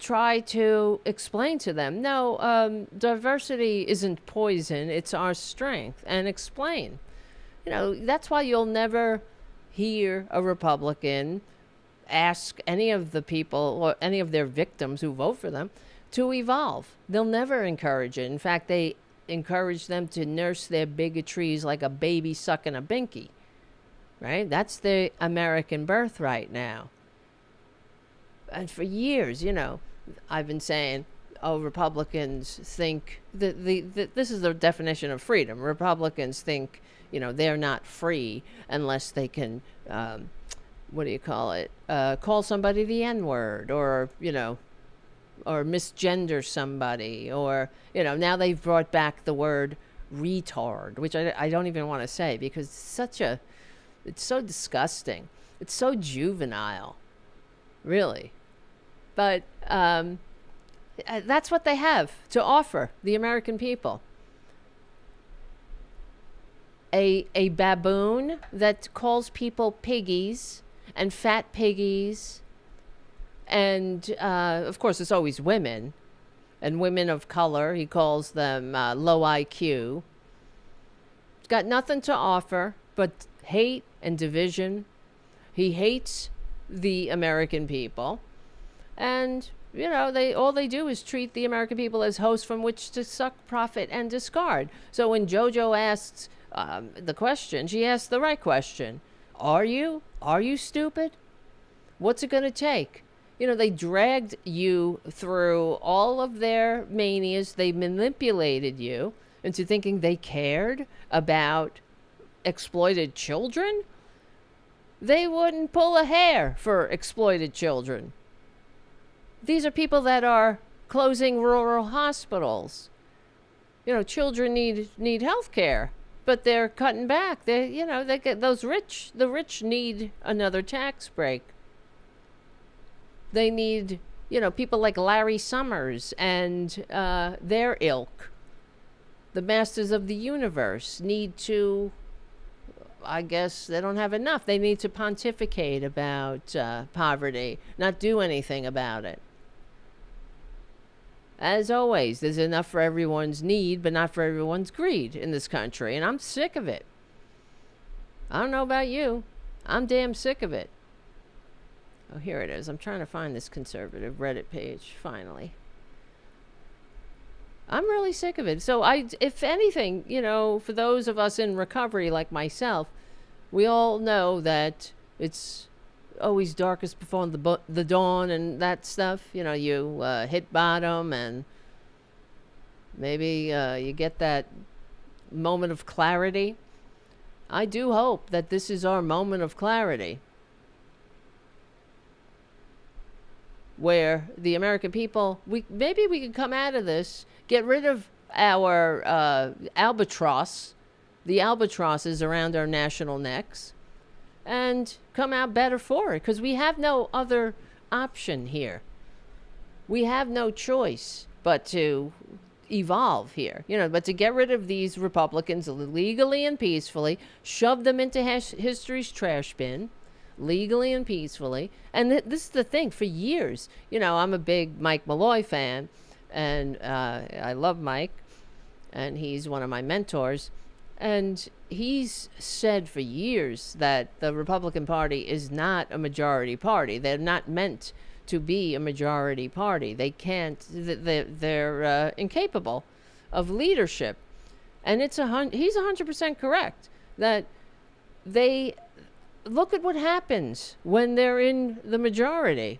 try to explain to them, no, diversity isn't poison, it's our strength, and explain. That's why you'll never hear a Republican ask any of the people or any of their victims who vote for them to evolve. They'll never encourage it. In fact, they encourage them to nurse their bigotries like a baby sucking a binky. Right? That's the American birthright now. And for years, I've been saying, Republicans think this is the definition of freedom. Republicans think, they're not free unless they can, call somebody the N-word, or misgender somebody, or, now they've brought back the word retard, which I don't even want to say, because it's so disgusting. It's so juvenile, really. But that's what they have to offer the American people. A baboon that calls people piggies and fat piggies And, of course, it's always women. And women of color, he calls them low IQ. Got nothing to offer but hate and division. He hates the American people. And, all they do is treat the American people as hosts from which to suck, profit, and discard. So when JoJo asks the question, she asks the right question. Are you? Are you stupid? What's it going to take? They dragged you through all of their manias. They manipulated you into thinking they cared about exploited children. They wouldn't pull a hair for exploited children. These are people that are closing rural hospitals. Children need health care, but they're cutting back. They get the rich need another tax break. They need, people like Larry Summers and their ilk. The masters of the universe need to, I guess they don't have enough. They need to pontificate about poverty, not do anything about it. As always, there's enough for everyone's need, but not for everyone's greed in this country. And I'm sick of it. I don't know about you. I'm damn sick of it. Oh, here it is. I'm trying to find this conservative Reddit page, finally. I'm really sick of it. So if anything, for those of us in recovery like myself, we all know that it's always darkest before the dawn and that stuff. You hit bottom and maybe you get that moment of clarity. I do hope that this is our moment of clarity, where the American people, maybe we can come out of this, get rid of our the albatrosses around our national necks, and come out better for it, because we have no other option here. We have no choice but to evolve here, but to get rid of these Republicans legally and peacefully, shove them into history's trash bin, legally and peacefully. And this is the thing, for years, I'm a big Mike Malloy fan, and I love Mike, and he's one of my mentors, and he's said for years that the Republican Party is not a majority party. They're not meant to be a majority party. They can't, they're incapable of leadership. And he's 100% correct that they look at what happens when they're in the majority.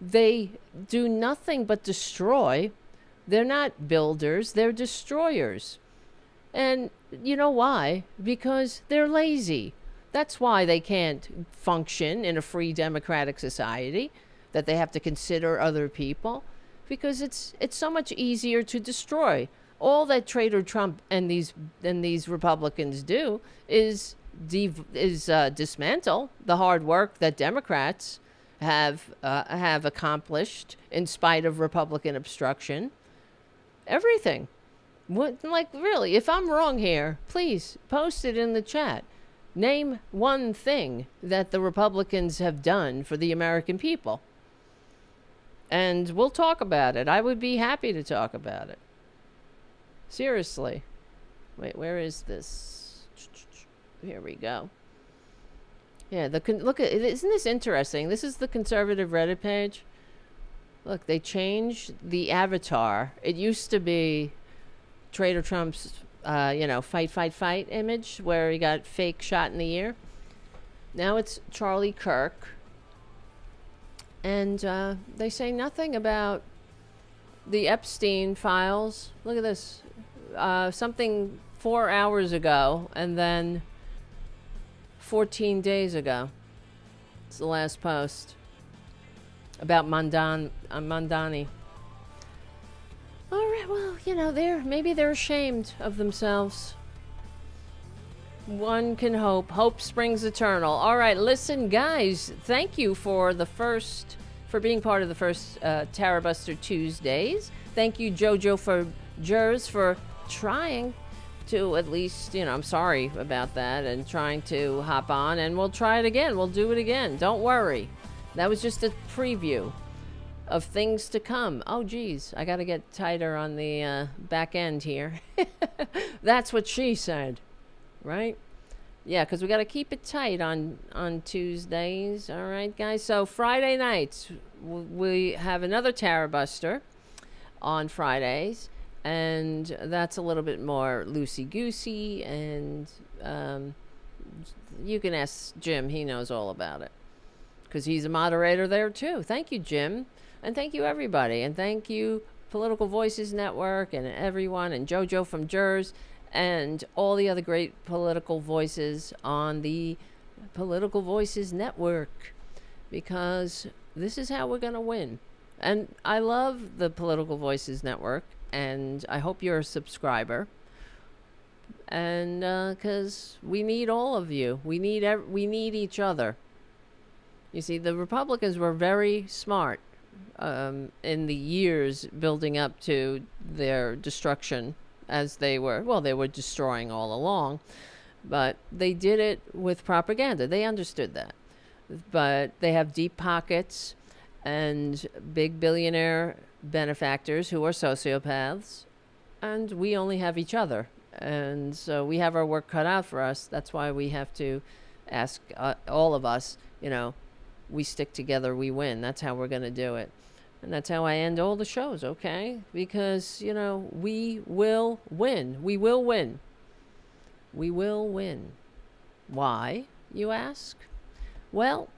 They do nothing but destroy. They're not builders, they're destroyers. And you know why? Because they're lazy. That's why they can't function in a free democratic society, that they have to consider other people, because it's so much easier to destroy. All that Trader Trump and these Republicans do is dismantle the hard work that Democrats have accomplished in spite of Republican obstruction. Everything. Really, if I'm wrong here, please post it in the chat. Name one thing that the Republicans have done for the American people, and we'll talk about it. I would be happy to talk about it. Seriously. Wait, where is this? Here we go. Yeah, look at, isn't this interesting? This is the conservative Reddit page. Look, they changed the avatar. It used to be Trader Trump's, fight image where he got fake shot in the ear. Now it's Charlie Kirk. And they say nothing about the Epstein files. Look at this. Something 4 hours ago, and then 14 days ago. It's the last post about Mandani. All right, well, maybe they're ashamed of themselves. One can hope. Hope springs eternal. All right, listen, guys, thank you for being part of the first Tarabuster Tuesdays. Thank you, JoJo, for Jerz, for trying to at least, I'm sorry about that, and trying to hop on, and we'll try it again. We'll do it again. Don't worry. That was just a preview. of things to come. Oh, geez, I got to get tighter on the back end here. That's what she said, right? Yeah, because we got to keep it tight on Tuesdays. All right, guys. So Friday nights, we have another Tarabuster on Fridays, and that's a little bit more loosey-goosey, and you can ask Jim. He knows all about it because he's a moderator there, too. Thank you, Jim. And thank you, everybody. And thank you, Political Voices Network and everyone, and JoJo from Jerz, and all the other great political voices on the Political Voices Network, because this is how we're going to win. And I love the Political Voices Network, and I hope you're a subscriber. And because we need all of you. We need each other. You see, the Republicans were very smart in the years building up to their destruction, as they were destroying all along, but they did it with propaganda. They understood that. But they have deep pockets and big billionaire benefactors who are sociopaths, and we only have each other. And so we have our work cut out for us. That's why we have to ask all of us, we stick together, we win. That's how we're going to do it. And that's how I end all the shows, okay? Because, we will win. We will win. We will win. Why, you ask? Well,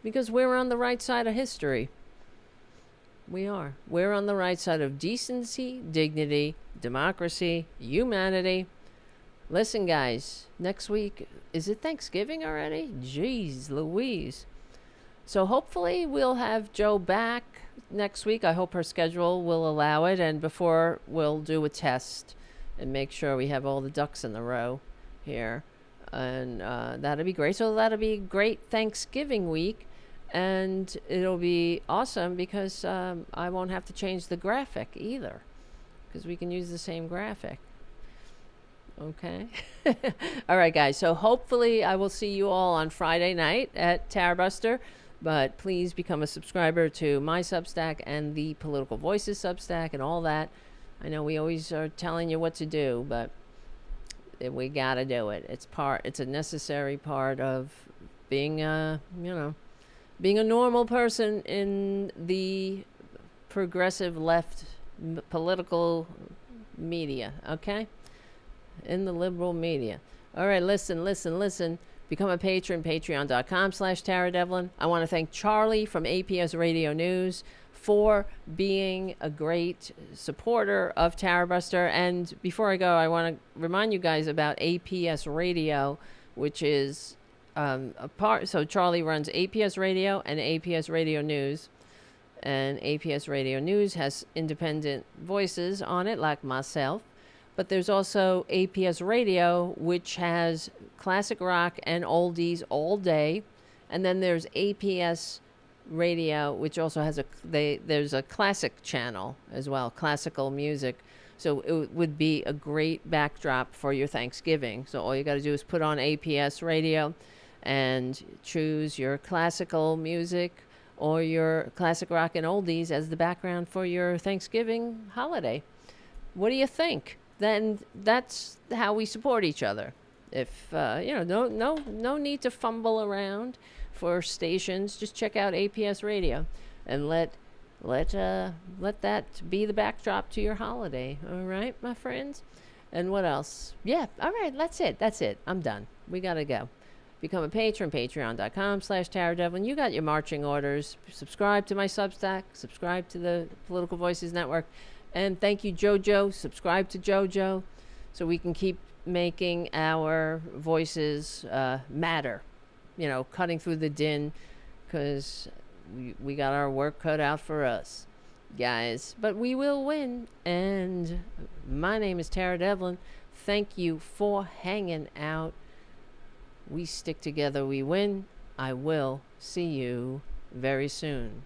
because we're on the right side of history. We are. We're on the right side of decency, dignity, democracy, humanity. Listen, guys, next week, is it Thanksgiving already? Jeez Louise. So hopefully we'll have Joe back next week. I hope her schedule will allow it. And before, we'll do a test and make sure we have all the ducks in the row here. And that'll be great. So that'll be great Thanksgiving week. And it'll be awesome because I won't have to change the graphic either, because we can use the same graphic. Okay. All right, guys. So hopefully I will see you all on Friday night at Tarabuster. But please become a subscriber to my Substack and the Political Voices Substack and all that. I know we always are telling you what to do, but we got to do it. It's a necessary part of being being a normal person in the progressive left political media, okay? In the liberal media. All right, listen. Become a patron, patreon.com/Tara Devlin. I want to thank Charlie from APS Radio News for being a great supporter of Tarabuster. And before I go, I want to remind you guys about APS Radio, which is a part. So Charlie runs APS Radio and APS Radio News. And APS Radio News has independent voices on it, like myself. But there's also APS Radio, which has classic rock and oldies all day. And then there's APS Radio, which also has there's a classic channel as well, classical music. So it would be a great backdrop for your Thanksgiving. So all you got to do is put on APS Radio and choose your classical music or your classic rock and oldies as the background for your Thanksgiving holiday. What do you think? Then that's how we support each other. If no need to fumble around for stations. Just check out APS Radio and let that be the backdrop to your holiday. All right, my friends. And what else? Yeah. All right. That's it. I'm done. We gotta go. Become a patron. Patreon.com/Tara Devlin. You got your marching orders. Subscribe to my Substack. Subscribe to the Political Voices Network. And thank you, JoJo. Subscribe to JoJo so we can keep making our voices matter. Cutting through the din, because we got our work cut out for us, guys. But we will win. And my name is Tara Devlin. Thank you for hanging out. We stick together, we win. I will see you very soon.